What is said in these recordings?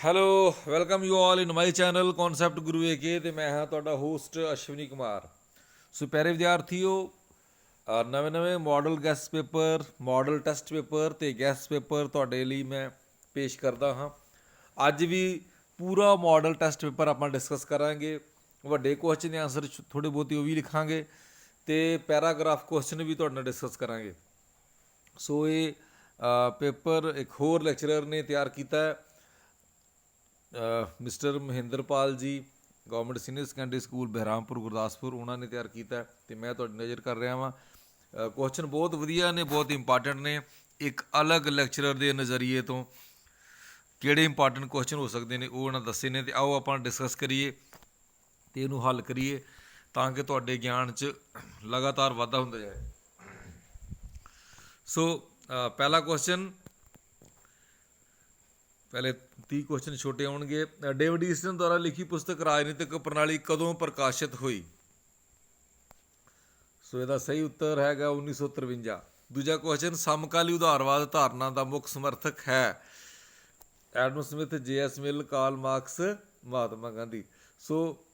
Hello welcome you all in my channel concept Guru AK ਤੇ ਮੈਂ ਹਾਂ ਤੁਹਾਡਾ ਹੋਸਟ ਅਸ਼ਵਨੀ ਕੁਮਾਰ। ਸੋ ਪਿਆਰੇ ਵਿਦਿਆਰਥੀਓ, ਨਵੇਂ model guest paper, model test paper ਤੇ ਗੈਸਟ ਪੇਪਰ ਤੁਹਾਡੇ ਲਈ ਮੈਂ ਪੇਸ਼ ਕਰਦਾ ਹਾਂ। ਅੱਜ ਵੀ ਪੂਰਾ ਮਾਡਲ ਟੈਸਟ ਪੇਪਰ ਆਪਾਂ ਡਿਸਕਸ ਕਰਾਂਗੇ। ਵੱਡੇ ਕੁਐਸਚਨ ਦੇ ਆਨਸਰ ਥੋੜ੍ਹੇ ਬਹੁਤੇ ਉਹ ਵੀ ਲਿਖਾਂਗੇ ਤੇ ਪੈਰਾਗ੍ਰਾਫ ਕੁਐਸਚਨ ਵੀ ਤੁਹਾਡੇ ਨਾਲ ਡਿਸਕਸ ਕਰਾਂਗੇ। ਸੋ ਇਹ ਪੇਪਰ ਇੱਕ ਹੋਰ ਲੈਕਚਰਰ ਨੇ ਤਿਆਰ ਕੀਤਾ ਹੈ, ਮਿਸਟਰ ਮਹਿੰਦਰਪਾਲ ਜੀ, government senior secondary school Behrampur Gurdaspur, ਉਹਨਾਂ ਨੇ ਤਿਆਰ ਕੀਤਾ ਅਤੇ ਮੈਂ ਤੁਹਾਡੀ ਨਜ਼ਰ ਕਰ ਰਿਹਾ ਵਾਂ। ਕੁਐਸਚਨ ਬਹੁਤ ਵਧੀਆ ਨੇ, ਬਹੁਤ ਇੰਪਾਰਟੈਂਟ ਨੇ। ਇੱਕ ਅਲੱਗ ਲੈਕਚਰਰ ਦੇ ਨਜ਼ਰੀਏ ਤੋਂ ਕਿਹੜੇ ਇੰਪਾਰਟੈਂਟ ਕੁਐਸਚਨ ਹੋ ਸਕਦੇ ਨੇ ਉਹ ਉਹਨਾਂ ਦੱਸੇ ਨੇ, ਅਤੇ ਆਓ ਆਪਾਂ ਡਿਸਕਸ ਕਰੀਏ ਅਤੇ ਇਹਨੂੰ ਹੱਲ ਕਰੀਏ ਤਾਂ ਕਿ ਤੁਹਾਡੇ ਗਿਆਨ 'ਚ ਲਗਾਤਾਰ ਵਾਧਾ ਹੁੰਦਾ ਜਾਏ। ਸੋ ਪਹਿਲਾ ਕੁਐਸਚਨ, ਪਹਿਲੇ 30 ਕੁਐਸਚਨ ਛੋਟੇ ਆਉਣਗੇ। ਡੇਵਿਡ ਈਸਟਨ ਦੁਆਰਾ ਲਿਖੀ ਪੁਸਤਕ ਰਾਜਨੀਤਿਕ ਪ੍ਰਣਾਲੀ ਕਦੋਂ ਪ੍ਰਕਾਸ਼ਿਤ ਹੋਈ? ਸੋ ਇਹਦਾ ਸਹੀ ਉੱਤਰ ਹੈਗਾ 1953। ਦੂਜਾ ਕੁਐਸਚਨ, ਸਮਕਾਲੀ ਉਦਾਰਵਾਦ ਧਾਰਨਾ ਦਾ ਮੁੱਖ ਸਮਰਥਕ ਹੈ? Adam Smith, JS. Mill, Karl Marx, Mahatma Gandhi. ਸੋ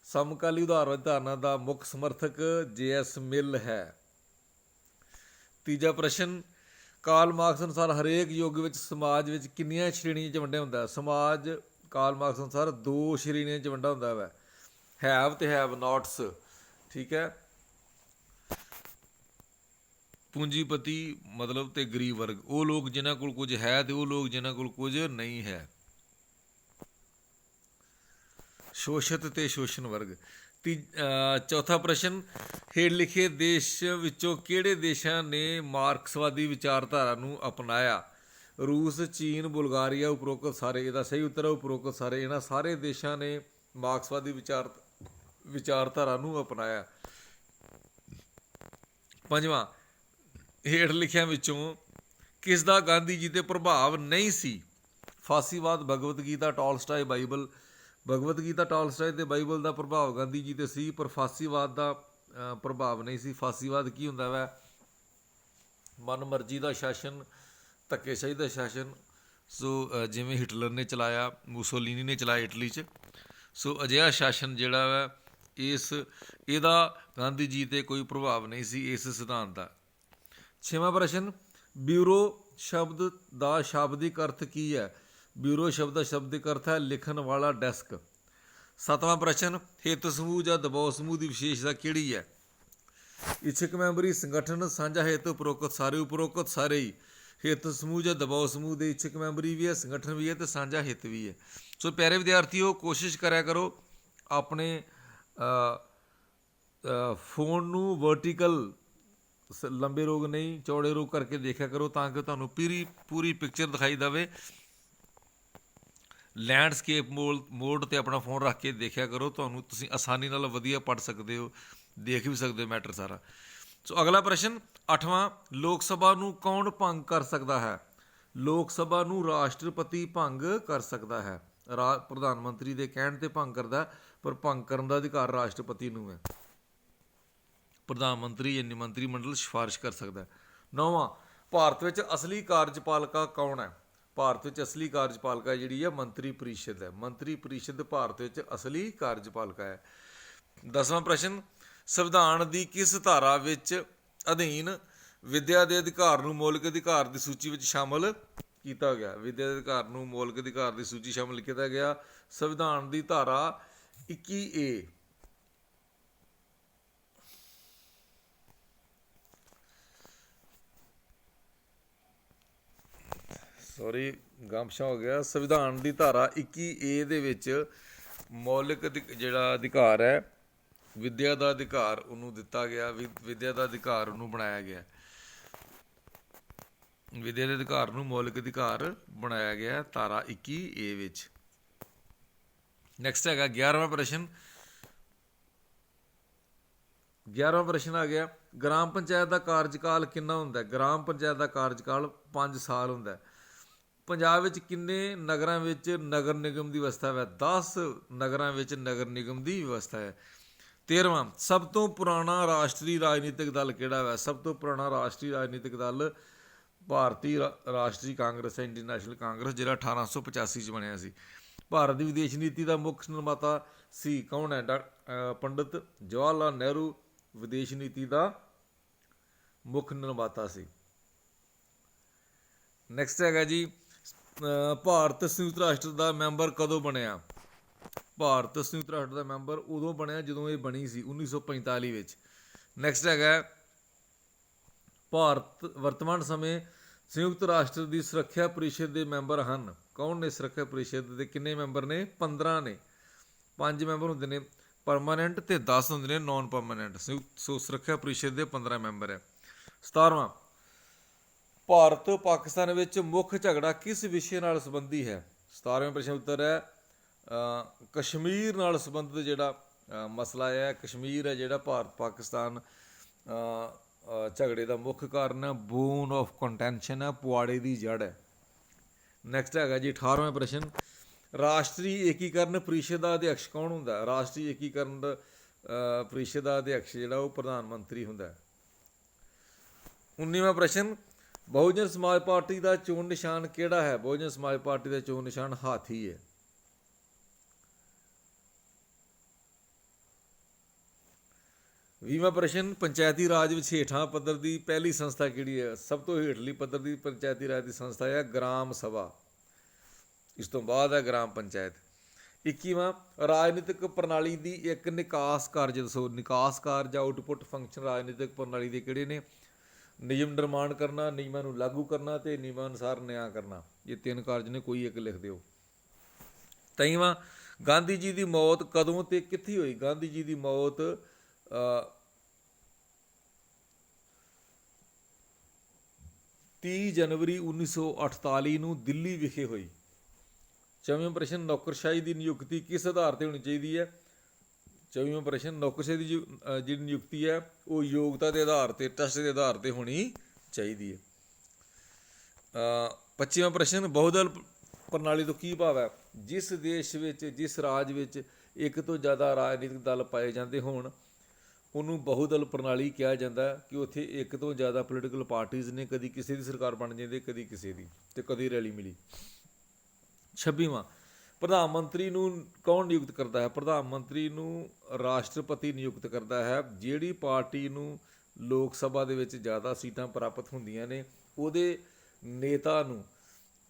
ਸਮਕਾਲੀ ਉਦਾਰਵਾਦ ਧਾਰਨਾ ਦਾ ਮੁੱਖ ਸਮਰਥਕ ਜੇ.ਐਸ. ਮਿਲ ਹੈ। ਤੀਜਾ ਪ੍ਰਸ਼ਨ, ਕਾਰਲ ਮਾਰਕਸ ਅਨੁਸਾਰ ਹਰੇਕ ਯੁੱਗ ਵਿੱਚ ਸਮਾਜ ਵਿੱਚ ਕਿੰਨੀਆਂ ਸ਼੍ਰੇਣੀਆਂ 'ਚ ਵੰਡਿਆ ਹੁੰਦਾ? ਸਮਾਜ ਕਾਰਲ ਮਾਰਕਸ ਅਨੁਸਾਰ 2 ਸ਼੍ਰੇਣੀਆਂ 'ਚ ਵੰਡਾ ਹੁੰਦਾ ਵਾ, ਹੈਵ ਤੇ ਹੈਵ ਨੋਟਸ। ਠੀਕ ਹੈ, ਪੂੰਜੀਪਤੀ ਮਤਲਬ ਤੇ ਗਰੀਬ ਵਰਗ, ਉਹ ਲੋਕ ਜਿਨ੍ਹਾਂ ਕੋਲ ਕੁਝ ਹੈ ਤੇ ਉਹ ਲੋਕ ਜਿਨ੍ਹਾਂ ਕੋਲ ਕੁਝ ਨਹੀਂ ਹੈ। ਸ਼ੋਸ਼ਿਤ ਤੇ ਸ਼ੋਸ਼ਣ ਵਰਗ। ਚੌਥਾ ਪ੍ਰਸ਼ਨ, ਹੇਠ ਲਿਖੇ ਦੇਸ਼ ਵਿੱਚੋਂ ਕਿਹੜੇ ਦੇਸ਼ਾਂ ਨੇ ਮਾਰਕਸਵਾਦੀ ਵਿਚਾਰਧਾਰਾ ਨੂੰ ਅਪਣਾਇਆ? ਰੂਸ, ਚੀਨ, ਬੁਲਗਾਰੀਆ, ਉਪਰੋਕਤ ਸਾਰੇ। ਇਹਦਾ ਸਹੀ ਉੱਤਰ ਹੈ ਉਪਰੋਕਤ ਸਾਰੇ। ਇਹਨਾਂ ਸਾਰੇ ਦੇਸ਼ਾਂ ਨੇ ਮਾਰਕਸਵਾਦੀ ਵਿਚਾਰਧਾਰਾ ਨੂੰ ਅਪਣਾਇਆ। ਪੰਜਵਾਂ, ਹੇਠ ਲਿਖਿਆਂ ਵਿੱਚੋਂ ਕਿਸ ਦਾ ਗਾਂਧੀ ਜੀ 'ਤੇ ਪ੍ਰਭਾਵ ਨਹੀਂ ਸੀ? ਫਾਸੀਵਾਦ, Bhagavad Gita, Tolstoy, Bible. Bhagavad Gita, Tolstoy ਅਤੇ ਬਾਈਬਲ ਦਾ ਪ੍ਰਭਾਵ ਗਾਂਧੀ ਜੀ 'ਤੇ ਸੀ, ਪਰ ਫਾਸੀਵਾਦ ਦਾ ਪ੍ਰਭਾਵ ਨਹੀਂ ਸੀ। ਫਾਸੀਵਾਦ ਕੀ ਹੁੰਦਾ ਵੈ? ਮਨਮਰਜ਼ੀ ਦਾ ਸ਼ਾਸਨ, ਧੱਕੇਸ਼ਾਹੀ ਦਾ ਸ਼ਾਸਨ। ਸੋ ਜਿਵੇਂ ਹਿਟਲਰ ਨੇ ਚਲਾਇਆ, ਮੁਸੋਲੀਨੀ ਨੇ ਚਲਾਇਆ ਇਟਲੀ 'ਚ। ਸੋ ਅਜਿਹਾ ਸ਼ਾਸਨ ਜਿਹੜਾ ਵਾ ਇਹਦਾ ਗਾਂਧੀ ਜੀ 'ਤੇ ਕੋਈ ਪ੍ਰਭਾਵ ਨਹੀਂ ਸੀ, ਇਸ ਸਿਧਾਂਤ ਦਾ। ਛੇਵਾਂ ਪ੍ਰਸ਼ਨ, ਬਿਊਰੋ ਸ਼ਬਦ ਦਾ ਸ਼ਾਬਦਿਕ ਅਰਥ ਕੀ ਹੈ? ਬਿਊਰੋ ਸ਼ਬਦ ਦਾ ਸ਼ਬਦਿਕ ਅਰਥ ਹੈ ਲਿਖਣ ਵਾਲਾ ਡੈਸਕ। ਸੱਤਵਾਂ ਪ੍ਰਸ਼ਨ, ਹਿੱਤ ਸਮੂਹ ਜਾਂ ਦਬਾਅ ਸਮੂਹ ਦੀ ਵਿਸ਼ੇਸ਼ਤਾ ਕਿਹੜੀ ਹੈ? ਇੱਛਕ ਮੈਂਬਰੀ, ਸੰਗਠਨ, ਸਾਂਝਾ ਹਿੱਤ, ਉਪਰੋਕਤ ਸਾਰੇ। ਉਪਰੋਕਤ ਸਾਰੇ ਹੀ। ਹਿੱਤ ਸਮੂਹ ਜਾਂ ਦਬਾਅ ਸਮੂਹ ਦੇ ਇੱਛਕ ਮੈਂਬਰੀ ਵੀ ਹੈ, ਸੰਗਠਨ ਵੀ ਹੈ ਅਤੇ ਸਾਂਝਾ ਹਿੱਤ ਵੀ ਹੈ। ਸੋ ਪਿਆਰੇ ਵਿਦਿਆਰਥੀਓ, ਕੋਸ਼ਿਸ਼ ਕਰਿਆ ਕਰੋ ਆਪਣੇ ਫੋਨ ਨੂੰ ਵਰਟੀਕਲ, ਲੰਬੇ ਰੋਗ ਨਹੀਂ ਚੌੜੇ ਰੋਗ ਕਰਕੇ ਦੇਖਿਆ ਕਰੋ ਤਾਂ ਕਿ ਤੁਹਾਨੂੰ ਪੂਰੀ ਪਿਕਚਰ ਦਿਖਾਈ ਦੇਵੇ। ਲੈਂਡਸਕੇਪ ਮੋਡ 'ਤੇ ਆਪਣਾ ਫੋਨ ਰੱਖ ਕੇ ਦੇਖਿਆ ਕਰੋ, ਤੁਸੀਂ ਆਸਾਨੀ ਨਾਲ ਵਧੀਆ ਪੜ੍ਹ ਸਕਦੇ ਹੋ, ਦੇਖ ਵੀ ਸਕਦੇ ਹੋ ਮੈਟਰ ਸਾਰਾ। ਸੋ ਅਗਲਾ ਪ੍ਰਸ਼ਨ, 8ਵਾਂ, ਲੋਕ ਸਭਾ ਨੂੰ ਕੌਣ ਭੰਗ ਕਰ ਸਕਦਾ ਹੈ? ਲੋਕ ਸਭਾ ਨੂੰ ਰਾਸ਼ਟਰਪਤੀ ਭੰਗ ਕਰ ਸਕਦਾ ਹੈ। ਪ੍ਰਧਾਨ ਮੰਤਰੀ ਦੇ ਕਹਿਣ 'ਤੇ ਭੰਗ ਕਰਦਾ, ਪਰ ਭੰਗ ਕਰਨ ਦਾ ਅਧਿਕਾਰ ਰਾਸ਼ਟਰਪਤੀ ਨੂੰ ਹੈ। ਪ੍ਰਧਾਨ ਮੰਤਰੀ ਯਾਨੀ ਮੰਤਰੀ ਮੰਡਲ ਸਿਫਾਰਿਸ਼ ਕਰ ਸਕਦਾ। 9ਵਾਂ, ਭਾਰਤ ਵਿੱਚ ਅਸਲੀ ਕਾਰਜਪਾਲਿਕਾ ਕੌਣ ਹੈ? ਭਾਰਤ ਵਿੱਚ ਅਸਲੀ ਕਾਰਜਪਾਲਿਕਾ ਜਿਹੜੀ ਹੈ ਮੰਤਰੀ ਪਰਿਸ਼ਦ ਹੈ। ਮੰਤਰੀ ਪਰਿਸ਼ਦ ਭਾਰਤ ਵਿੱਚ ਅਸਲੀ ਕਾਰਜਪਾਲਿਕਾ ਹੈ। 10ਵਾਂ ਪ੍ਰਸ਼ਨ, ਸੰਵਿਧਾਨ ਦੀ ਕਿਸ ਧਾਰਾ ਵਿੱਚ ਅਧੀਨ ਵਿੱਦਿਆ ਦੇ ਅਧਿਕਾਰ ਨੂੰ ਮੌਲਿਕ ਅਧਿਕਾਰ ਦੀ ਸੂਚੀ ਵਿੱਚ ਸ਼ਾਮਲ ਕੀਤਾ ਗਿਆ? ਵਿੱਦਿਆ ਦੇ ਅਧਿਕਾਰ ਨੂੰ ਮੌਲਿਕ ਅਧਿਕਾਰ ਦੀ ਸੂਚੀ ਸ਼ਾਮਲ ਕੀਤਾ ਗਿਆ ਸੰਵਿਧਾਨ ਦੀ ਧਾਰਾ 21A। ਸੌਰੀ, ਗਮਸ਼ਾ ਹੋ ਗਿਆ। ਸੰਵਿਧਾਨ ਦੀ ਧਾਰਾ 21A ਦੇ ਵਿੱਚ ਮੌਲਿਕ ਜਿਹੜਾ ਅਧਿਕਾਰ ਹੈ ਵਿੱਦਿਆ ਦਾ ਅਧਿਕਾਰ ਉਹਨੂੰ ਦਿੱਤਾ ਗਿਆ, ਵਿੱਦਿਆ ਦਾ ਅਧਿਕਾਰ ਉਹਨੂੰ ਬਣਾਇਆ ਗਿਆ, ਵਿੱਦਿਆ ਦੇ ਅਧਿਕਾਰ ਨੂੰ ਮੌਲਿਕ ਅਧਿਕਾਰ ਬਣਾਇਆ ਗਿਆ ਧਾਰਾ 21A ਵਿੱਚ। ਨੈਕਸਟ ਹੈਗਾ 11ਵਾਂ ਪ੍ਰਸ਼ਨ। 11ਵਾਂ ਪ੍ਰਸ਼ਨ ਆ ਗਿਆ, ਗ੍ਰਾਮ ਪੰਚਾਇਤ ਦਾ ਕਾਰਜਕਾਲ ਕਿੰਨਾ ਹੁੰਦਾ? ਗ੍ਰਾਮ ਪੰਚਾਇਤ ਦਾ ਕਾਰਜਕਾਲ 5 ਸਾਲ ਹੁੰਦਾ। ਪੰਜਾਬ ਵਿੱਚ ਕਿੰਨੇ ਨਗਰਾਂ ਵਿੱਚ ਨਗਰ ਨਿਗਮ ਦੀ ਵਿਵਸਥਾ ਹੈ? 10 ਨਗਰਾਂ ਵਿੱਚ ਨਗਰ ਨਿਗਮ ਦੀ ਵਿਵਸਥਾ ਹੈ। 13ਵਾਂ, ਸਭ ਤੋਂ ਪੁਰਾਣਾ ਰਾਸ਼ਟਰੀ ਰਾਜਨੀਤਿਕ ਦਲ ਕਿਹੜਾ ਹੈ? ਸਭ ਤੋਂ ਪੁਰਾਣਾ ਰਾਸ਼ਟਰੀ ਰਾਜਨੀਤਿਕ ਦਲ ਭਾਰਤੀ ਰਾਸ਼ਟਰੀ ਕਾਂਗਰਸ ਹੈ, ਇੰਡੀਅਨ ਨੈਸ਼ਨਲ ਕਾਂਗਰਸ, ਜਿਹੜਾ 1885 ਚ ਬਣਿਆ ਸੀ। ਭਾਰਤ ਦੀ ਵਿਦੇਸ਼ ਨੀਤੀ ਦਾ ਮੁੱਖ ਨਿਰਮਾਤਾ ਸੀ ਕੌਣ ਹੈ? ਪੰਡਿਤ ਜਵਾਹਰ ਲਾਲ ਨਹਿਰੂ ਵਿਦੇਸ਼ ਨੀਤੀ ਦਾ ਮੁੱਖ ਨਿਰਮਾਤਾ ਸੀ। ਨੈਕਸਟ ਹੈਗਾ ਜੀ, ਭਾਰਤ ਸੰਯੁਕਤ ਰਾਸ਼ਟਰ ਦਾ ਮੈਂਬਰ ਕਦੋਂ ਬਣਿਆ? ਭਾਰਤ ਸੰਯੁਕਤ ਰਾਸ਼ਟਰ ਦਾ ਮੈਂਬਰ ਉਦੋਂ ਬਣਿਆ ਜਦੋਂ ਇਹ ਬਣੀ ਸੀ, 1945 ਵਿੱਚ। ਨੈਕਸਟ ਹੈਗਾ, ਭਾਰਤ ਵਰਤਮਾਨ ਸਮੇਂ ਸੰਯੁਕਤ ਰਾਸ਼ਟਰ ਦੀ ਸੁਰੱਖਿਆ ਪਰਿਸ਼ਦ ਦੇ ਮੈਂਬਰ ਹਨ। ਕੌਣ ਨੇ ਸੁਰੱਖਿਆ ਪਰਿਸ਼ਦ ਦੇ? ਕਿੰਨੇ ਮੈਂਬਰ ਨੇ? 15 ਨੇ। 5 ਮੈਂਬਰ ਹੁੰਦੇ ਨੇ ਪਰਮਾਨੈਂਟ ਤੇ 10 ਹੁੰਦੇ ਨੇ ਨੋਨ ਪਰਮਾਨੈਂਟ। ਸੋ ਸੁਰੱਖਿਆ ਪਰਿਸ਼ਦ ਦੇ 15 ਮੈਂਬਰ ਹੈ। 17ਵਾਂ, ਭਾਰਤ ਪਾਕਿਸਤਾਨ ਵਿੱਚ ਮੁੱਖ ਝਗੜਾ ਕਿਸ ਵਿਸ਼ੇ ਨਾਲ ਸੰਬੰਧੀ ਹੈ? 17ਵੇਂ ਪ੍ਰਸ਼ਨ ਉੱਤਰ ਹੈ ਕਸ਼ਮੀਰ ਨਾਲ ਸੰਬੰਧਿਤ ਜਿਹੜਾ ਮਸਲਾ ਹੈ। ਕਸ਼ਮੀਰ ਹੈ ਜਿਹੜਾ ਭਾਰਤ ਪਾਕਿਸਤਾਨ ਝਗੜੇ ਦਾ ਮੁੱਖ ਕਾਰਨ ਹੈ, ਬੋਨ ਆਫ ਕੰਟੈਂਸ਼ਨ ਹੈ, ਪੁਆੜੇ ਦੀ ਜੜ ਹੈ। ਨੈਕਸਟ ਹੈਗਾ ਜੀ 18ਵਾਂ ਪ੍ਰਸ਼ਨ, ਰਾਸ਼ਟਰੀ ਏਕੀਕਰਨ ਪਰਿਸ਼ਦ ਦਾ ਅਧਿਅਕਸ਼ ਕੌਣ ਹੁੰਦਾ ਹੈ? ਰਾਸ਼ਟਰੀ ਏਕੀਕਰਨ ਪਰਿਸ਼ਦ ਦਾ ਅਧਿਅਕਸ਼ ਜਿਹੜਾ ਉਹ ਪ੍ਰਧਾਨ ਮੰਤਰੀ ਹੁੰਦਾ ਹੈ। 19ਵਾਂ ਪ੍ਰਸ਼ਨ, ਬਹੁਜਨ ਸਮਾਜ ਪਾਰਟੀ ਦਾ ਚੋਣ ਨਿਸ਼ਾਨ ਕਿਹੜਾ ਹੈ? ਬਹੁਜਨ ਸਮਾਜ ਪਾਰਟੀ ਦਾ ਚੋਣ ਨਿਸ਼ਾਨ ਹਾਥੀ ਹੈ। 20ਵਾਂ ਪ੍ਰਸ਼ਨ, ਪੰਚਾਇਤੀ ਰਾਜ ਵਿੱਚ ਹੇਠਾਂ ਪੱਧਰ ਦੀ ਪਹਿਲੀ ਸੰਸਥਾ ਕਿਹੜੀ ਹੈ? ਸਭ ਤੋਂ ਹੇਠਲੀ ਪੱਧਰ ਦੀ ਪੰਚਾਇਤੀ ਰਾਜ ਦੀ ਸੰਸਥਾ ਹੈ ਗ੍ਰਾਮ ਸਭਾ। ਇਸ ਤੋਂ ਬਾਅਦ ਹੈ ਗ੍ਰਾਮ ਪੰਚਾਇਤ। 21ਵਾਂ, ਰਾਜਨੀਤਿਕ ਪ੍ਰਣਾਲੀ ਦੀ ਇੱਕ ਨਿਕਾਸ ਕਾਰਜ ਦੱਸੋ। ਨਿਕਾਸ ਕਾਰਜ ਆਊਟਪੁੱਟ ਫੰਕਸ਼ਨ ਰਾਜਨੀਤਿਕ ਪ੍ਰਣਾਲੀ ਦੇ ਕਿਹੜੇ ਨੇ? ਨਿਯਮ ਨਿਰਮਾਣ ਕਰਨਾ, ਨਿਯਮਾਂ ਨੂੰ ਲਾਗੂ ਕਰਨਾ ਤੇ ਨਿਯਮਾਂ ਅਨੁਸਾਰ ਨਿਆਂ ਕਰਨਾ। ਇਹ 3 ਕਾਰਜ ਨੇ, ਕੋਈ ਇੱਕ ਲਿਖ ਦਿਓ। 23ਵਾਂ, ਗਾਂਧੀ ਜੀ ਦੀ ਮੌਤ ਕਦੋਂ ਤੇ ਕਿੱਥੇ ਹੋਈ? ਗਾਂਧੀ ਜੀ ਦੀ ਮੌਤ 30 ਜਨਵਰੀ 1948 ਨੂੰ ਦਿੱਲੀ ਵਿਖੇ ਹੋਈ। 24ਵਾਂ ਪ੍ਰਸ਼ਨ, ਨੌਕਰਸ਼ਾਹੀ ਦੀ ਨਿਯੁਕਤੀ ਕਿਸ ਆਧਾਰ ਤੇ ਹੋਣੀ ਚਾਹੀਦੀ ਹੈ? 24ਵਾਂ ਪ੍ਰਸ਼ਨ, ਨੌਕਰਸ਼ਾਹੀ ਦੀ ਜਿਹੜੀ ਨਿਯੁਕਤੀ ਹੈ ਉਹ ਯੋਗਤਾ ਦੇ ਆਧਾਰ ਤੇ, ਟੈਸਟ ਦੇ ਆਧਾਰ ਤੇ ਹੋਣੀ ਚਾਹੀਦੀ ਹੈ। 25ਵਾਂ ਪ੍ਰਸ਼ਨ, ਬਹੁਦਲ ਪ੍ਰਣਾਲੀ ਤੋਂ ਕੀ ਭਾਵ ਹੈ? ਜਿਸ ਦੇਸ਼ ਵਿੱਚ, ਜਿਸ ਰਾਜ ਵਿੱਚ ਇੱਕ ਤੋਂ ਜ਼ਿਆਦਾ ਰਾਜਨੀਤਿਕ ਦਲ ਪਾਏ ਜਾਂਦੇ ਹੋਣ ਉਹਨੂੰ ਬਹੁਦਲ ਪ੍ਰਣਾਲੀ ਕਿਹਾ ਜਾਂਦਾ ਹੈ, ਕਿ ਉੱਥੇ ਇੱਕ ਤੋਂ ਜ਼ਿਆਦਾ ਪੋਲੀਟੀਕਲ ਪਾਰਟੀਆਂ ਨੇ, ਕਦੀ ਕਿਸੇ ਦੀ ਸਰਕਾਰ ਬਣ ਜਾਂਦੀ, ਕਦੀ ਕਿਸੇ ਦੀ, ਤੇ ਕਦੀ ਰੈਲੀ ਮਿਲੀ। 26ਵਾਂ, ਪ੍ਰਧਾਨ ਮੰਤਰੀ ਨੂੰ ਕੌਣ ਨਿਯੁਕਤ ਕਰਦਾ ਹੈ? ਪ੍ਰਧਾਨ ਮੰਤਰੀ ਨੂੰ ਰਾਸ਼ਟਰਪਤੀ ਨਿਯੁਕਤ ਕਰਦਾ ਹੈ। ਜਿਹੜੀ ਪਾਰਟੀ ਨੂੰ ਲੋਕ ਸਭਾ ਦੇ ਵਿੱਚ ਜ਼ਿਆਦਾ ਸੀਟਾਂ ਪ੍ਰਾਪਤ ਹੁੰਦੀਆਂ ਨੇ ਉਹਦੇ ਨੇਤਾ ਨੂੰ,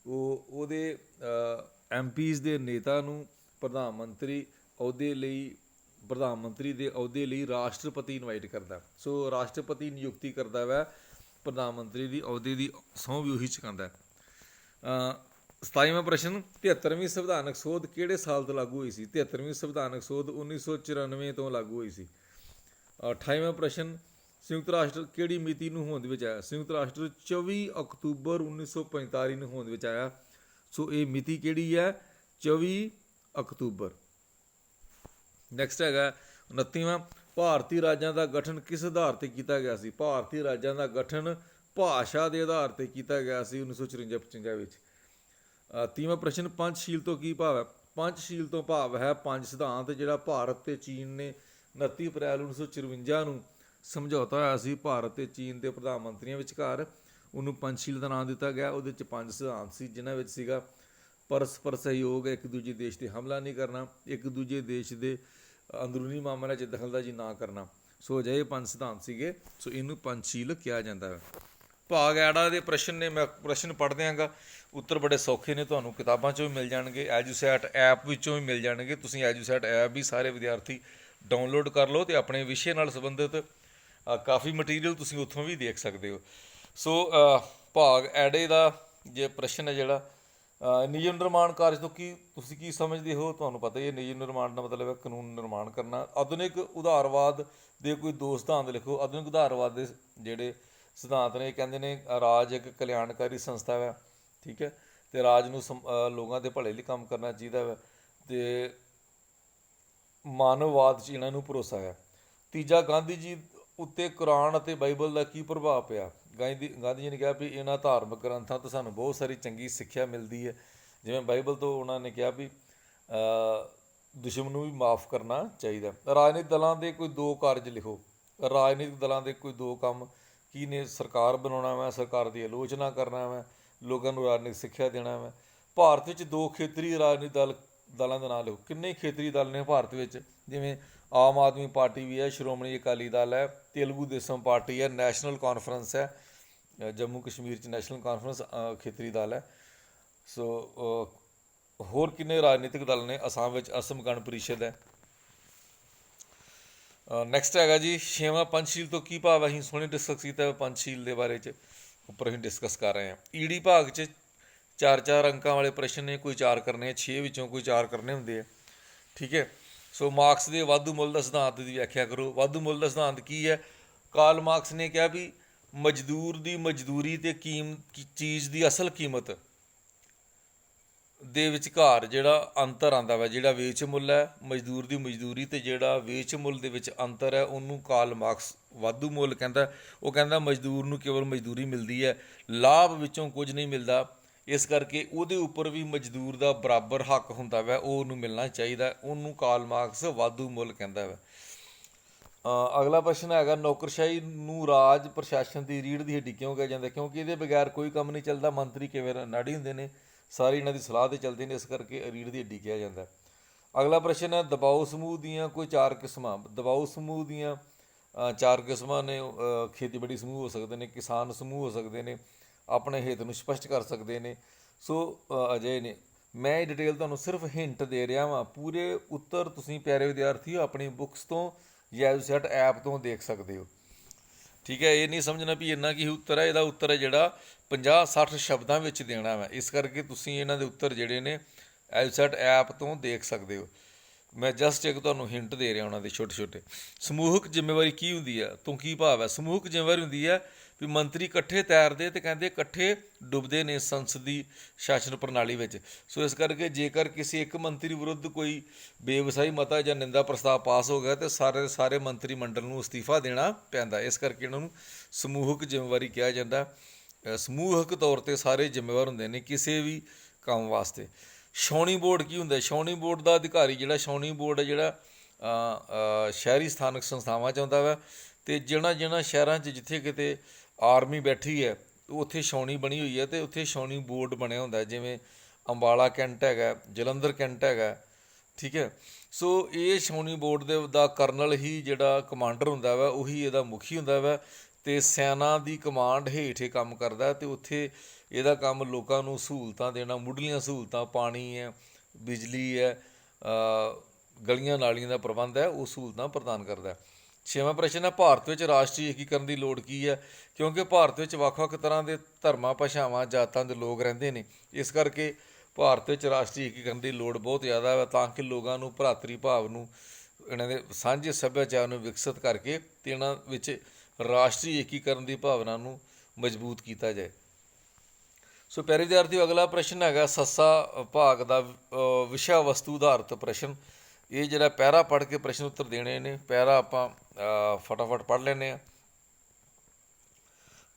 ਉਹਦੇ MPs ਦੇ ਨੇਤਾ ਨੂੰ ਪ੍ਰਧਾਨ ਮੰਤਰੀ ਦੇ ਅਹੁਦੇ ਲਈ ਰਾਸ਼ਟਰਪਤੀ ਇਨਵਾਈਟ ਕਰਦਾ। ਸੋ ਰਾਸ਼ਟਰਪਤੀ ਨਿਯੁਕਤੀ ਕਰਦਾ ਵੈ, ਪ੍ਰਧਾਨ ਮੰਤਰੀ ਦੀ ਅਹੁਦੇ ਦੀ ਸਹੁੰ ਵੀ ਉਹੀ ਚੁਕਾਉਂਦਾ। 27ਵਾਂ ਪ੍ਰਸ਼ਨ, 73ਵੀਂ ਸੰਵਿਧਾਨਕ ਸੋਧ ਕਿਹੜੇ ਸਾਲ ਤੋਂ ਲਾਗੂ ਹੋਈ ਸੀ? 73ਵੀਂ ਸੰਵਿਧਾਨਕ ਸੋਧ 1994 ਤੋਂ ਲਾਗੂ ਹੋਈ ਸੀ। 28ਵਾਂ ਪ੍ਰਸ਼ਨ, ਸੰਯੁਕਤ ਰਾਸ਼ਟਰ ਕਿਹੜੀ ਮਿਤੀ ਨੂੰ ਹੋਂਦ ਵਿੱਚ ਆਇਆ? ਸੰਯੁਕਤ ਰਾਸ਼ਟਰ 24 ਅਕਤੂਬਰ 1945 ਨੂੰ ਹੋਂਦ ਵਿੱਚ ਆਇਆ। ਸੋ ਇਹ ਮਿਤੀ ਕਿਹੜੀ ਹੈ? 24 ਅਕਤੂਬਰ। ਨੈਕਸਟ ਹੈਗਾ 29ਵਾਂ, ਭਾਰਤੀ ਰਾਜਾਂ ਦਾ ਗਠਨ ਕਿਸ ਆਧਾਰ ਤੇ ਕੀਤਾ ਗਿਆ ਸੀ? ਭਾਰਤੀ ਰਾਜਾਂ ਦਾ ਗਠਨ ਭਾਸ਼ਾ ਦੇ ਆਧਾਰ ਤੇ ਕੀਤਾ ਗਿਆ ਸੀ 1954-55 ਵਿੱਚ। 30ਵਾਂ ਪ੍ਰਸ਼ਨ, ਪੰਚਸ਼ੀਲ ਤੋਂ ਕੀ ਭਾਵ ਹੈ? ਪੰਚਸ਼ੀਲ ਤੋਂ ਭਾਵ ਹੈ 5 ਸਿਧਾਂਤ, ਜਿਹੜਾ ਭਾਰਤ ਤੇ ਚੀਨ ਨੇ 29 ਅਪ੍ਰੈਲ 1954 ਨੂੰ ਸਮਝੌਤਾ ਹੋਇਆ ਸੀ ਭਾਰਤ ਤੇ ਚੀਨ ਦੇ ਪ੍ਰਧਾਨ ਮੰਤਰੀਆਂ ਵਿਚਕਾਰ, ਉਹਨੂੰ ਪੰਚਸ਼ੀਲ ਦਾ ਨਾਮ ਦਿੱਤਾ ਗਿਆ। ਉਹਦੇ 'ਚ 5 ਸਿਧਾਂਤ ਸੀ, ਜਿਨ੍ਹਾਂ ਵਿੱਚ ਸੀਗਾ ਪਰਸਪਰ ਸਹਿਯੋਗ, ਇੱਕ ਦੂਜੇ ਦੇਸ਼ 'ਤੇ ਹਮਲਾ ਨਹੀਂ ਕਰਨਾ, ਇੱਕ ਦੂਜੇ ਦੇਸ਼ ਦੇ ਅੰਦਰੂਨੀ ਮਾਮਲਿਆਂ 'ਚ ਦਖਲਅੰਦਾਜ਼ੀ ਨਾ ਕਰਨਾ। ਸੋ ਅਜਿਹੇ 5 ਸਿਧਾਂਤ ਸੀਗੇ। ਸੋ ਇਹਨੂੰ ਪੰਚਸ਼ੀਲ ਕਿਹਾ ਜਾਂਦਾ ਹੈ। ਭਾਗ ਐੜਾ ਦੇ ਪ੍ਰਸ਼ਨ ਨੇ, ਮੈਂ ਪ੍ਰਸ਼ਨ ਪੜ੍ਹ ਦਿਆਂਗਾ। ਉੱਤਰ ਬੜੇ ਸੌਖੇ ਨੇ, ਤੁਹਾਨੂੰ ਕਿਤਾਬਾਂ 'ਚੋਂ ਵੀ ਮਿਲ ਜਾਣਗੇ, ਐਜੂਸੈਟ ਐਪ ਵਿੱਚੋਂ ਵੀ ਮਿਲ ਜਾਣਗੇ। ਤੁਸੀਂ ਐਜੂਸੈਟ ਐਪ ਵੀ ਸਾਰੇ ਵਿਦਿਆਰਥੀ ਡਾਊਨਲੋਡ ਕਰ ਲਓ ਅਤੇ ਆਪਣੇ ਵਿਸ਼ੇ ਨਾਲ ਸੰਬੰਧਿਤ ਕਾਫੀ ਮਟੀਰੀਅਲ ਤੁਸੀਂ ਉੱਥੋਂ ਵੀ ਦੇਖ ਸਕਦੇ ਹੋ। ਸੋ ਭਾਗ ਐੜੇ ਦਾ ਜੇ ਪ੍ਰਸ਼ਨ ਹੈ ਜਿਹੜਾ, ਨਿਯਮ ਨਿਰਮਾਣ ਕਾਰਜ ਤੋਂ ਤੁਸੀਂ ਕੀ ਸਮਝਦੇ ਹੋ? ਤੁਹਾਨੂੰ ਪਤਾ ਹੀ ਹੈ ਨਿਯਮ ਨਿਰਮਾਣ ਦਾ ਮਤਲਬ ਹੈ ਕਾਨੂੰਨ ਨਿਰਮਾਣ ਕਰਨਾ। ਆਧੁਨਿਕ ਉਦਾਰਵਾਦ ਦੇ ਕੋਈ 2 ਸਿਧਾਂਤ ਲਿਖੋ। ਆਧੁਨਿਕ ਉਦਾਰਵਾਦ ਦੇ ਜਿਹੜੇ ਸਿਧਾਂਤ ਨੇ, ਇਹ ਕਹਿੰਦੇ ਨੇ ਰਾਜ ਇੱਕ ਕਲਿਆਣਕਾਰੀ ਸੰਸਥਾ ਹੈ, ਠੀਕ ਹੈ, ਅਤੇ ਰਾਜ ਨੂੰ ਲੋਕਾਂ ਦੇ ਭਲੇ ਲਈ ਕੰਮ ਕਰਨਾ ਚਾਹੀਦਾ ਵਾ, ਅਤੇ ਮਾਨਵਵਾਦ 'ਚ ਇਹਨਾਂ ਨੂੰ ਭਰੋਸਾ ਹੈ। ਤੀਜਾ, ਗਾਂਧੀ ਜੀ ਉੱਤੇ ਕੁਰਾਨ ਅਤੇ ਬਾਈਬਲ ਦਾ ਕੀ ਪ੍ਰਭਾਵ ਪਿਆ? ਗਾਂਧੀ ਜੀ ਨੇ ਕਿਹਾ ਵੀ ਇਹਨਾਂ ਧਾਰਮਿਕ ਗ੍ਰੰਥਾਂ ਤੋਂ ਸਾਨੂੰ ਬਹੁਤ ਸਾਰੀ ਚੰਗੀ ਸਿੱਖਿਆ ਮਿਲਦੀ ਹੈ। ਜਿਵੇਂ ਬਾਈਬਲ ਤੋਂ ਉਹਨਾਂ ਨੇ ਕਿਹਾ ਵੀ ਦੁਸ਼ਮਣ ਨੂੰ ਵੀ ਮਾਫ਼ ਕਰਨਾ ਚਾਹੀਦਾ। ਰਾਜਨੀਤਿਕ ਦਲਾਂ ਦੇ ਕੋਈ 2 ਕਾਰਜ ਲਿਖੋ। ਰਾਜਨੀਤਿਕ ਦਲਾਂ ਦੇ ਕੋਈ 2 ਕੰਮ ਕੀ ਨੇ ਸਰਕਾਰ ਬਣਾਉਣਾ ਵਾ, ਸਰਕਾਰ ਦੀ ਆਲੋਚਨਾ ਕਰਨਾ ਵਾ, ਲੋਕਾਂ ਨੂੰ ਰਾਜਨੀਤਿਕ ਸਿੱਖਿਆ ਦੇਣਾ ਵਾ। ਭਾਰਤ ਵਿੱਚ 2 ਖੇਤਰੀ ਰਾਜਨੀਤਿਕ ਦਲਾਂ ਦੇ ਨਾਂ ਲਿਖੋ। ਕਿੰਨੇ ਖੇਤਰੀ ਦਲ ਨੇ ਭਾਰਤ ਵਿੱਚ? ਜਿਵੇਂ ਆਮ ਆਦਮੀ ਪਾਰਟੀ ਵੀ ਹੈ, ਸ਼੍ਰੋਮਣੀ ਅਕਾਲੀ ਦਲ ਹੈ, ਤੇਲਗੂ ਦੇਸਮ ਪਾਰਟੀ ਹੈ, ਨੈਸ਼ਨਲ ਕਾਨਫਰੰਸ ਹੈ, ਜੰਮੂ ਕਸ਼ਮੀਰ 'ਚ ਨੈਸ਼ਨਲ ਕਾਨਫਰੰਸ ਖੇਤਰੀ ਦਲ ਹੈ। ਸੋ ਹੋਰ ਕਿੰਨੇ ਰਾਜਨੀਤਿਕ ਦਲ ਨੇ? ਅਸਾਮ ਵਿੱਚ ਅਸਮ ਗਣ ਪਰਿਸ਼ਦ ਹੈ। ਨੈਕਸਟ ਹੈਗਾ ਜੀ, 6ਵਾਂ ਪੰਚਸ਼ੀਲ ਤੋਂ ਕੀ ਭਾਵ ਹੈ? ਅਸੀਂ ਸੋਹਣੇ ਡਿਸਕਸ ਕੀਤਾ ਪੰਚਸ਼ੀਲ ਦੇ ਬਾਰੇ 'ਚ, ਉੱਪਰ ਅਸੀਂ ਡਿਸਕਸ ਕਰ ਰਹੇ ਹਾਂ। ਈੜੀ ਭਾਗ 'ਚ 4-4 ਅੰਕਾਂ ਵਾਲੇ ਪ੍ਰਸ਼ਨ ਨੇ, ਕੋਈ 4 ਕਰਨੇ ਆ, 6 ਵਿੱਚੋਂ ਕੋਈ 4 ਕਰਨੇ ਹੁੰਦੇ ਆ, ਠੀਕ ਹੈ। ਸੋ ਮਾਰਕਸ ਦੇ ਵਾਧੂ ਮੁੱਲ ਦਾ ਸਿਧਾਂਤ ਦੀ ਵਿਆਖਿਆ ਕਰੋ। ਵਾਧੂ ਮੁੱਲ ਦਾ ਸਿਧਾਂਤ ਕੀ ਹੈ? ਕਾਰਲ ਮਾਰਕਸ ਨੇ ਕਿਹਾ ਵੀ ਮਜ਼ਦੂਰ ਦੀ ਮਜ਼ਦੂਰੀ ਤੇ ਚੀਜ਼ ਦੀ ਅਸਲ ਕੀਮਤ ਦੇ ਵਿਚਕਾਰ ਜਿਹੜਾ ਅੰਤਰ ਆਉਂਦਾ ਵਾ, ਜਿਹੜਾ ਵੇਚ ਮੁੱਲ ਹੈ, ਮਜ਼ਦੂਰ ਦੀ ਮਜ਼ਦੂਰੀ ਤੇ ਜਿਹੜਾ ਵੇਚ ਮੁੱਲ ਦੇ ਵਿੱਚ ਅੰਤਰ ਹੈ, ਉਹਨੂੰ ਕਾਰਲ ਮਾਰਕਸ ਵਾਧੂ ਮੁੱਲ ਕਹਿੰਦਾ। ਉਹ ਕਹਿੰਦਾ ਮਜ਼ਦੂਰ ਨੂੰ ਕੇਵਲ ਮਜ਼ਦੂਰੀ ਮਿਲਦੀ ਹੈ, ਲਾਭ ਵਿੱਚੋਂ ਕੁਝ ਨਹੀਂ ਮਿਲਦਾ, ਇਸ ਕਰਕੇ ਉਹਦੇ ਉੱਪਰ ਵੀ ਮਜ਼ਦੂਰ ਦਾ ਬਰਾਬਰ ਹੱਕ ਹੁੰਦਾ ਵਾ, ਉਹ ਉਹਨੂੰ ਮਿਲਣਾ ਚਾਹੀਦਾ। ਉਹਨੂੰ ਕਾਰਲ ਮਾਰਕਸ ਵਾਧੂ ਮੁੱਲ ਕਹਿੰਦਾ ਵਾ। ਅਗਲਾ ਪ੍ਰਸ਼ਨ ਹੈਗਾ, ਨੌਕਰਸ਼ਾਹੀ ਨੂੰ ਰਾਜ ਪ੍ਰਸ਼ਾਸਨ ਦੀ ਰੀੜ੍ਹ ਦੀ ਹੱਡੀ ਕਿਉਂ ਕਿਹਾ ਜਾਂਦਾ? ਕਿਉਂਕਿ ਇਹਦੇ ਬਗੈਰ ਕੋਈ ਕੰਮ ਨਹੀਂ ਚੱਲਦਾ। ਮੰਤਰੀ ਕਿਵੇਂ ਨਾੜੀ ਹੁੰਦੇ ਨੇ, ਸਾਰੇ ਇਹਨਾਂ ਦੀ ਸਲਾਹ 'ਤੇ ਚੱਲਦੇ ਨੇ, ਇਸ ਕਰਕੇ ਰੀੜ੍ਹ ਦੀ ਹੱਡੀ ਕਿਹਾ ਜਾਂਦਾ। ਅਗਲਾ ਪ੍ਰਸ਼ਨ ਹੈ, ਦਬਾਓ ਸਮੂਹ ਦੀਆਂ ਕੋਈ 4 ਕਿਸਮਾਂ। ਦਬਾਓ ਸਮੂਹ ਦੀਆਂ 4 ਕਿਸਮਾਂ ਨੇ। ਖੇਤੀਬਾੜੀ ਸਮੂਹ ਹੋ ਸਕਦੇ ਨੇ, ਕਿਸਾਨ ਸਮੂਹ ਹੋ ਸਕਦੇ ਨੇ, ਆਪਣੇ ਹਿੱਤ ਨੂੰ ਸਪਸ਼ਟ ਕਰ ਸਕਦੇ ਨੇ। ਸੋ ਅਜਿਹੇ ਨੇ। ਮੈਂ ਇਹ ਡਿਟੇਲ ਤੁਹਾਨੂੰ ਸਿਰਫ ਹਿੰਟ ਦੇ ਰਿਹਾ ਵਾਂ। ਪੂਰੇ ਉੱਤਰ ਤੁਸੀਂ ਪਿਆਰੇ ਵਿਦਿਆਰਥੀਓ ਆਪਣੀ ਬੁੱਕਸ ਤੋਂ ਜਾਂ EduSet ਐਪ ਤੋਂ ਦੇਖ ਸਕਦੇ ਹੋ, ਠੀਕ ਹੈ। ਇਹ ਨਹੀਂ ਸਮਝਣਾ ਵੀ ਇੰਨਾ ਕੀ ਉੱਤਰ ਹੈ। ਇਹਦਾ ਉੱਤਰ ਹੈ ਜਿਹੜਾ 50-60 ਸ਼ਬਦਾਂ ਵਿੱਚ ਦੇਣਾ ਵਾ, ਇਸ ਕਰਕੇ ਤੁਸੀਂ ਇਹਨਾਂ ਦੇ ਉੱਤਰ ਜਿਹੜੇ ਨੇ EduSet ਐਪ ਤੋਂ ਦੇਖ ਸਕਦੇ ਹੋ। ਮੈਂ ਜਸਟ ਇੱਕ ਤੁਹਾਨੂੰ ਹਿੰਟ ਦੇ ਰਿਹਾ ਉਹਨਾਂ ਦੇ ਛੋਟੇ ਛੋਟੇ। ਸਮੂਹਕ ਜ਼ਿੰਮੇਵਾਰੀ ਕੀ ਹੁੰਦੀ ਹੈ ਤੋਂ ਕੀ ਭਾਵ ਹੈ? ਸਮੂਹਕ ਜ਼ਿੰਮੇਵਾਰੀ ਹੁੰਦੀ ਹੈ ਵੀ ਮੰਤਰੀ ਇਕੱਠੇ ਤੈਰਦੇ ਅਤੇ ਕਹਿੰਦੇ ਇਕੱਠੇ ਡੁੱਬਦੇ ਨੇ ਸੰਸਦੀ ਸ਼ਾਸਨ ਪ੍ਰਣਾਲੀ ਵਿੱਚ। ਸੋ ਇਸ ਕਰਕੇ ਜੇਕਰ ਕਿਸੇ ਇੱਕ ਮੰਤਰੀ ਵਿਰੁੱਧ ਕੋਈ ਬੇਵਸਾਈ ਮਤਾ ਜਾਂ ਨਿੰਦਾ ਪ੍ਰਸਤਾਵ ਪਾਸ ਹੋ ਗਿਆ ਤਾਂ ਸਾਰੇ ਦੇ ਸਾਰੇ ਮੰਤਰੀ ਮੰਡਲ ਨੂੰ ਅਸਤੀਫਾ ਦੇਣਾ ਪੈਂਦਾ। ਇਸ ਕਰਕੇ ਇਹਨਾਂ ਨੂੰ ਸਮੂਹਕ ਜ਼ਿੰਮੇਵਾਰੀ ਕਿਹਾ ਜਾਂਦਾ। ਸਮੂਹਕ ਤੌਰ 'ਤੇ ਸਾਰੇ ਜ਼ਿੰਮੇਵਾਰ ਹੁੰਦੇ ਨੇ ਕਿਸੇ ਵੀ ਕੰਮ ਵਾਸਤੇ। ਛਾਉਣੀ ਬੋਰਡ ਕੀ ਹੁੰਦਾ? ਛਾਉਣੀ ਬੋਰਡ ਦਾ ਅਧਿਕਾਰੀ ਜਿਹੜਾ ਛਾਉਣੀ ਬੋਰਡ ਹੈ ਜਿਹੜਾ ਸ਼ਹਿਰੀ ਸਥਾਨਕ ਸੰਸਥਾਵਾਂ 'ਚ ਆਉਂਦਾ ਵਾ, ਅਤੇ ਜਿਹਨਾਂ ਸ਼ਹਿਰਾਂ 'ਚ ਜਿੱਥੇ ਕਿਤੇ ਆਰਮੀ ਬੈਠੀ ਹੈ ਉੱਥੇ ਛਾਉਣੀ ਬਣੀ ਹੋਈ ਹੈ ਅਤੇ ਉੱਥੇ ਛਾਉਣੀ ਬੋਰਡ ਬਣਿਆ ਹੁੰਦਾ। ਜਿਵੇਂ ਅੰਬਾਲਾ ਕੈਂਟ ਹੈਗਾ, ਜਲੰਧਰ ਕੈਂਟ ਹੈਗਾ, ਠੀਕ ਹੈ। ਸੋ ਇਹ ਛਾਉਣੀ ਬੋਰਡ ਦਾ ਕਰਨਲ ਹੀ ਜਿਹੜਾ ਕਮਾਂਡਰ ਹੁੰਦਾ ਵਾ, ਉਹੀ ਇਹਦਾ ਮੁਖੀ ਹੁੰਦਾ ਵਾ, ਅਤੇ ਸੈਨਾ ਦੀ ਕਮਾਂਡ ਹੇਠ ਇਹ ਕੰਮ ਕਰਦਾ। ਅਤੇ ਉੱਥੇ ਇਹਦਾ ਕੰਮ ਲੋਕਾਂ ਨੂੰ ਸਹੂਲਤਾਂ ਦੇਣਾ, ਮੁੱਢਲੀਆਂ ਸਹੂਲਤਾਂ, ਪਾਣੀ ਹੈ, ਬਿਜਲੀ ਹੈ, ਗਲੀਆਂ ਨਾਲੀਆਂ ਦਾ ਪ੍ਰਬੰਧ ਹੈ, ਉਹ ਸਹੂਲਤਾਂ ਪ੍ਰਦਾਨ ਕਰਦਾ। 6ਵਾਂ ਪ੍ਰਸ਼ਨ ਹੈ, ਭਾਰਤ ਵਿੱਚ ਰਾਸ਼ਟਰੀ ਏਕੀਕਰਨ ਦੀ ਲੋੜ ਕੀ ਹੈ? ਕਿਉਂਕਿ ਭਾਰਤ ਵਿੱਚ ਵੱਖ-ਵੱਖ ਤਰ੍ਹਾਂ ਦੇ ਧਰਮਾਂ, ਭਾਸ਼ਾਵਾਂ, ਜਾਤਾਂ ਦੇ ਲੋਕ ਰਹਿੰਦੇ ਨੇ, ਇਸ ਕਰਕੇ ਭਾਰਤ ਵਿੱਚ ਰਾਸ਼ਟਰੀ ਏਕੀਕਰਨ ਦੀ ਲੋੜ ਬਹੁਤ ਜ਼ਿਆਦਾ ਹੈ, ਤਾਂ ਕਿ ਲੋਕਾਂ ਨੂੰ ਭਰਾਤਰੀ ਭਾਵ ਨੂੰ, ਇਹਨਾਂ ਦੇ ਸਾਂਝੇ ਸੱਭਿਆਚਾਰ ਨੂੰ ਵਿਕਸਿਤ ਕਰਕੇ ਅਤੇ ਇਹਨਾਂ ਵਿੱਚ ਰਾਸ਼ਟਰੀ ਏਕੀਕਰਨ ਦੀ ਭਾਵਨਾ ਨੂੰ ਮਜ਼ਬੂਤ ਕੀਤਾ ਜਾਏ। ਸੋ ਪਿਆਰੇ ਵਿਦਿਆਰਥੀਓ, ਅਗਲਾ ਪ੍ਰਸ਼ਨ ਹੈਗਾ ਸੱਸਾ ਭਾਗ ਦਾ ਵਿਸ਼ਾ ਵਸਤੂ ਆਧਾਰਿਤ ਪ੍ਰਸ਼ਨ। ਇਹ ਜਿਹੜਾ ਪੈਰਾ ਪੜ੍ਹ ਕੇ ਪ੍ਰਸ਼ਨ ਉੱਤਰ ਦੇਣੇ ਨੇ। ਪੈਰਾ ਆਪਾਂ ਫਟਾਫਟ ਪੜ੍ਹ ਲੈਂਦੇ ਹਾਂ।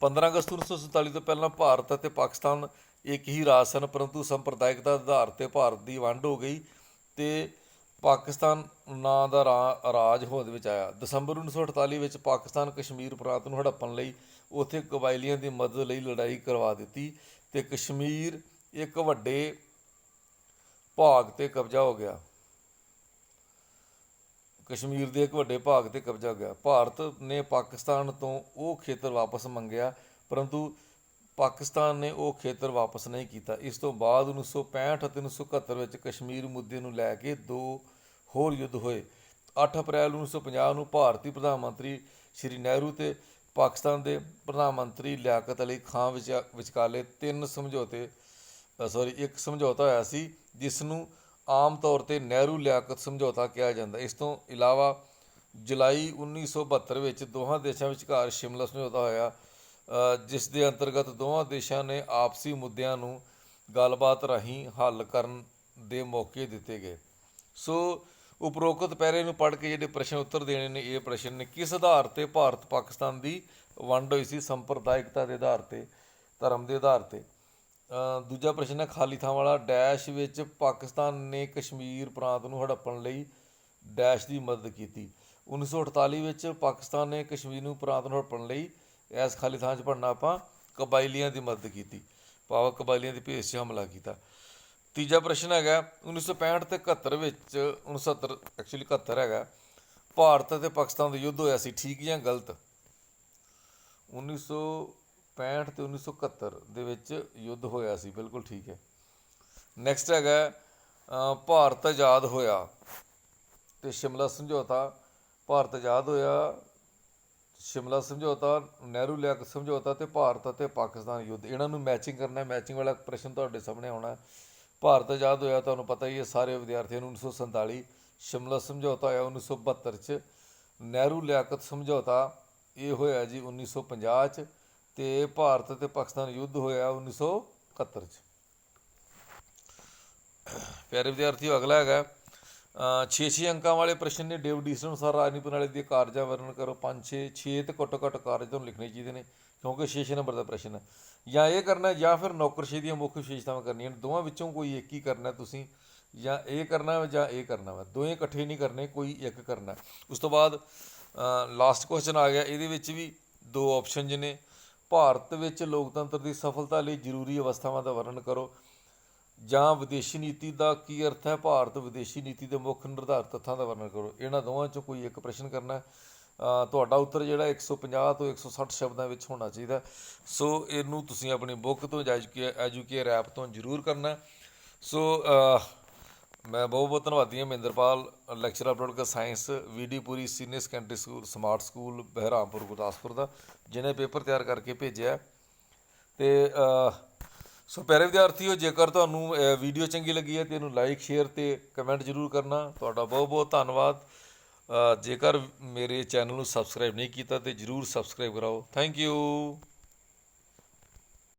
15 ਅਗਸਤ 1947 ਤੋਂ ਪਹਿਲਾਂ ਭਾਰਤ ਅਤੇ ਪਾਕਿਸਤਾਨ ਇੱਕ ਹੀ ਰਾਜ ਸਨ, ਪਰੰਤੂ ਸੰਪਰਦਾਇਕਤਾ ਦੇ ਆਧਾਰ 'ਤੇ ਭਾਰਤ ਦੀ ਵੰਡ ਹੋ ਗਈ ਅਤੇ ਪਾਕਿਸਤਾਨ ਨਾਂ ਦਾ ਰਾਜ ਹੋਂਦ ਵਿੱਚ ਆਇਆ। ਦਸੰਬਰ 1948 ਵਿੱਚ ਪਾਕਿਸਤਾਨ ਕਸ਼ਮੀਰ ਪ੍ਰਾਂਤ ਨੂੰ ਹੜੱਪਣ ਲਈ ਉੱਥੇ ਕਬਾਇਲੀਆਂ ਦੀ ਮਦਦ ਲਈ ਲੜਾਈ ਕਰਵਾ ਦਿੱਤੀ ਅਤੇ ਕਸ਼ਮੀਰ ਇੱਕ ਵੱਡੇ ਭਾਗ 'ਤੇ ਕਬਜ਼ਾ ਹੋ ਗਿਆ। ਕਸ਼ਮੀਰ ਦੇ ਇੱਕ ਵੱਡੇ ਭਾਗ 'ਤੇ ਕਬਜ਼ਾ ਹੋ ਗਿਆ। ਭਾਰਤ ਨੇ ਪਾਕਿਸਤਾਨ ਤੋਂ ਉਹ ਖੇਤਰ ਵਾਪਸ ਮੰਗਿਆ, ਪਰੰਤੂ ਪਾਕਿਸਤਾਨ ਨੇ ਉਹ ਖੇਤਰ ਵਾਪਸ ਨਹੀਂ ਕੀਤਾ। ਇਸ ਤੋਂ ਬਾਅਦ 1965 ਅਤੇ 1971 ਵਿੱਚ ਕਸ਼ਮੀਰ ਮੁੱਦੇ ਨੂੰ ਲੈ ਕੇ 2 ਹੋਰ ਯੁੱਧ ਹੋਏ। 8 ਅਪ੍ਰੈਲ 1950 ਨੂੰ ਭਾਰਤੀ ਪ੍ਰਧਾਨ ਮੰਤਰੀ ਸ਼੍ਰੀ ਨਹਿਰੂ ਅਤੇ ਪਾਕਿਸਤਾਨ ਦੇ ਪ੍ਰਧਾਨ ਮੰਤਰੀ ਲਿਆਕਤ ਅਲੀ ਖਾਂ ਵਿਚਕਾਲੇ ਇੱਕ ਸਮਝੌਤਾ ਹੋਇਆ ਸੀ, ਜਿਸ ਨੂੰ ਆਮ ਤੌਰ 'ਤੇ ਨਹਿਰੂ ਲਿਆਕਤ ਸਮਝੌਤਾ ਕਿਹਾ ਜਾਂਦਾ। ਇਸ ਤੋਂ ਇਲਾਵਾ ਜੁਲਾਈ 1972 ਵਿੱਚ ਦੋਹਾਂ ਦੇਸ਼ਾਂ ਵਿਚਕਾਰ ਸ਼ਿਮਲਾ ਸਮਝੌਤਾ ਹੋਇਆ, ਜਿਸ ਦੇ ਅੰਤਰਗਤ ਦੋਵਾਂ ਦੇਸ਼ਾਂ ਨੇ ਆਪਸੀ ਮੁੱਦਿਆਂ ਨੂੰ ਗੱਲਬਾਤ ਰਾਹੀਂ ਹੱਲ ਕਰਨ ਦੇ ਮੌਕੇ ਦਿੱਤੇ ਗਏ। ਸੋ ਉਪਰੋਕਤ ਪੈਰੇ ਨੂੰ ਪੜ੍ਹ ਕੇ ਜਿਹੜੇ ਪ੍ਰਸ਼ਨ ਉੱਤਰ ਦੇਣੇ ਨੇ, ਇਹ ਪ੍ਰਸ਼ਨ ਨੇ, ਕਿਸ ਆਧਾਰ 'ਤੇ ਭਾਰਤ ਪਾਕਿਸਤਾਨ ਦੀ ਵੰਡ ਹੋਈ ਸੀ? ਸੰਪਰਦਾਇਕਤਾ ਦੇ ਆਧਾਰ 'ਤੇ, ਧਰਮ ਦੇ ਆਧਾਰ 'ਤੇ। ਦੂਜਾ ਪ੍ਰਸ਼ਨ ਹੈ, ਖਾਲੀ ਥਾਂ ਵਾਲਾ ਡੈਸ਼ ਵਿੱਚ ਪਾਕਿਸਤਾਨ ਨੇ ਕਸ਼ਮੀਰ ਪ੍ਰਾਂਤ ਨੂੰ ਹੜੱਪਣ ਲਈ ਡੈਸ਼ ਦੀ ਮਦਦ ਕੀਤੀ। 1948 ਵਿੱਚ ਪਾਕਿਸਤਾਨ ਨੇ ਕਸ਼ਮੀਰ ਨੂੰ ਪ੍ਰਾਂਤ ਨੂੰ ਹੜੱਪਣ ਲਈ ਇਸ ਖਾਲੀ ਥਾਂ 'ਚ ਪੜ੍ਹਨਾ ਆਪਾਂ ਕਬਾਇਲੀਆਂ ਦੀ ਮਦਦ ਕੀਤੀ, ਭਾਵ ਕਬਾਇਲੀਆਂ ਦੀ ਭੇਸ 'ਚ ਹਮਲਾ ਕੀਤਾ। ਤੀਜਾ ਪ੍ਰਸ਼ਨ ਹੈਗਾ 1965 ਤੇ 71 ਵਿੱਚ 69 ਐਕਚੁਅਲੀ 71 ਹੈਗਾ, ਭਾਰਤ ਅਤੇ ਪਾਕਿਸਤਾਨ ਦਾ ਯੁੱਧ ਹੋਇਆ ਸੀ, ਠੀਕ ਜਾਂ ਗਲਤ? 1965 ਤੇ 1971 ਦੇ ਵਿੱਚ ਯੁੱਧ ਹੋਇਆ ਸੀ, ਬਿਲਕੁਲ ਠੀਕ ਹੈ। ਨੈਕਸਟ ਹੈਗਾ ਭਾਰਤ ਆਜ਼ਾਦ ਹੋਇਆ ਤੇ ਸ਼ਿਮਲਾ ਸਮਝੌਤਾ, ਭਾਰਤ ਆਜ਼ਾਦ ਹੋਇਆ, ਸ਼ਿਮਲਾ ਸਮਝੌਤਾ, ਨਹਿਰੂ ਲਿਆਕਤ ਸਮਝੌਤਾ ਤੇ ਭਾਰਤ ਅਤੇ ਪਾਕਿਸਤਾਨ ਯੁੱਧ, ਇਹਨਾਂ ਨੂੰ ਮੈਚਿੰਗ ਕਰਨਾ। ਮੈਚਿੰਗ ਵਾਲਾ ਪ੍ਰਸ਼ਨ ਤੁਹਾਡੇ ਸਾਹਮਣੇ ਆਉਣਾ। ਭਾਰਤ ਆਜ਼ਾਦ ਹੋਇਆ ਤੁਹਾਨੂੰ ਪਤਾ ਹੀ ਹੈ ਸਾਰੇ ਵਿਦਿਆਰਥੀਆਂ ਨੂੰ 1947, ਸ਼ਿਮਲਾ ਸਮਝੌਤਾ ਹੋਇਆ 1972 'ਚ, ਨਹਿਰੂ ਲਿਆਕਤ ਸਮਝੌਤਾ ਇਹ ਹੋਇਆ ਜੀ 1950 'ਚ, ਤੇ ਭਾਰਤ ਅਤੇ ਪਾਕਿਸਤਾਨ ਯੁੱਧ ਹੋਇਆ 1971 'ਚ। ਪਿਆਰੇ ਵਿਦਿਆਰਥੀਓ, ਅਗਲਾ ਹੈਗਾ 6 ਅੰਕਾਂ ਵਾਲੇ ਪ੍ਰਸ਼ਨ ਨੇ। ਡੇਵਿਡ ਈਸਟ ਅਨੁਸਾਰ ਰਾਜਨੀਤੀ ਪ੍ਰਣਾਲੀ ਦੇ ਕਾਰਜਾਂ ਵਰਣਨ ਕਰੋ। 5-6 ਤੇ ਘੱਟੋ ਘੱਟ ਕਾਰਜ ਤੁਹਾਨੂੰ ਲਿਖਣੇ ਚਾਹੀਦੇ ਨੇ, ਕਿਉਂਕਿ 6 ਨੰਬਰ ਦਾ ਪ੍ਰਸ਼ਨ ਹੈ। ਜਾਂ ਇਹ ਕਰਨਾ ਜਾਂ ਫਿਰ ਨੌਕਰਸ਼ਾਹੀ ਦੀਆਂ ਮੁੱਖ ਵਿਸ਼ੇਸ਼ਤਾਵਾਂ ਕਰਨੀਆਂ ਨੇ, ਦੋਵਾਂ ਵਿੱਚੋਂ ਕੋਈ ਇੱਕ ਹੀ ਕਰਨਾ ਤੁਸੀਂ, ਜਾਂ ਇਹ ਕਰਨਾ ਵਾ ਜਾਂ ਇਹ ਕਰਨਾ ਵਾ, ਦੋਵੇਂ ਇਕੱਠੇ ਨਹੀਂ ਕਰਨੇ, ਕੋਈ ਇੱਕ ਕਰਨਾ। ਉਸ ਤੋਂ ਬਾਅਦ ਲਾਸਟ ਕੁਐਸਚਨ ਆ ਗਿਆ, ਇਹਦੇ ਵਿੱਚ ਵੀ 2 ਆਪਸ਼ਨ ਨੇ। ਭਾਰਤ ਵਿੱਚ ਲੋਕਤੰਤਰ ਦੀ ਸਫਲਤਾ ਲਈ ਜ਼ਰੂਰੀ ਅਵਸਥਾਵਾਂ ਦਾ ਵਰਣਨ ਕਰੋ, ਜਾਂ ਵਿਦੇਸ਼ੀ ਨੀਤੀ ਦਾ ਕੀ ਅਰਥ ਹੈ, ਭਾਰਤ ਵਿਦੇਸ਼ੀ ਨੀਤੀ ਦੇ ਮੁੱਖ ਨਿਰਧਾਰਤ ਤੱਥਾਂ ਦਾ ਵਰਣਨ ਕਰੋ। ਇਹਨਾਂ ਦੋਵਾਂ 'ਚੋਂ ਕੋਈ ਇੱਕ ਪ੍ਰਸ਼ਨ ਕਰਨਾ। ਤੁਹਾਡਾ ਉੱਤਰ ਜਿਹੜਾ 150 ਤੋਂ 160 ਸ਼ਬਦਾਂ ਵਿੱਚ ਹੋਣਾ ਚਾਹੀਦਾ। ਸੋ ਇਹਨੂੰ ਤੁਸੀਂ ਆਪਣੀ ਬੁੱਕ ਤੋਂ ਜਾਂ ਐਜੂਕੇਅਰ ਐਪ ਤੋਂ ਜ਼ਰੂਰ ਕਰਨਾ। ਸੋ ਮੈਂ ਬਹੁਤ ਬਹੁਤ ਧੰਨਵਾਦੀ ਹਾਂ ਮਹਿੰਦਰਪਾਲ, ਲੈਕਚਰ ਅਪਲੋਡ ਕਰ ਸਾਇੰਸ ਵੀਡੀ ਪੂਰੀ senior secondary school smart school Behrampur Gurdaspur ਦਾ, ਜਿਹਨੇ ਪੇਪਰ ਤਿਆਰ ਕਰਕੇ ਭੇਜਿਆ। ਤੇ ਸੋ ਪਿਆਰੇ ਵਿਦਿਆਰਥੀਓ, ਜੇਕਰ ਤੁਹਾਨੂੰ ਵੀਡੀਓ ਚੰਗੀ ਲੱਗੀ ਹੈ ਤਾਂ ਇਹਨੂੰ ਲਾਈਕ, ਸ਼ੇਅਰ ਅਤੇ ਕਮੈਂਟ ਜ਼ਰੂਰ ਕਰਨਾ। ਤੁਹਾਡਾ ਬਹੁਤ ਬਹੁਤ ਧੰਨਵਾਦ। ਜੇਕਰ ਮੇਰੇ ਚੈਨਲ ਨੂੰ ਸਬਸਕ੍ਰਾਈਬ ਨਹੀਂ ਕੀਤਾ ਤਾਂ ਜ਼ਰੂਰ ਸਬਸਕ੍ਰਾਈਬ ਕਰਾਓ। Thank you.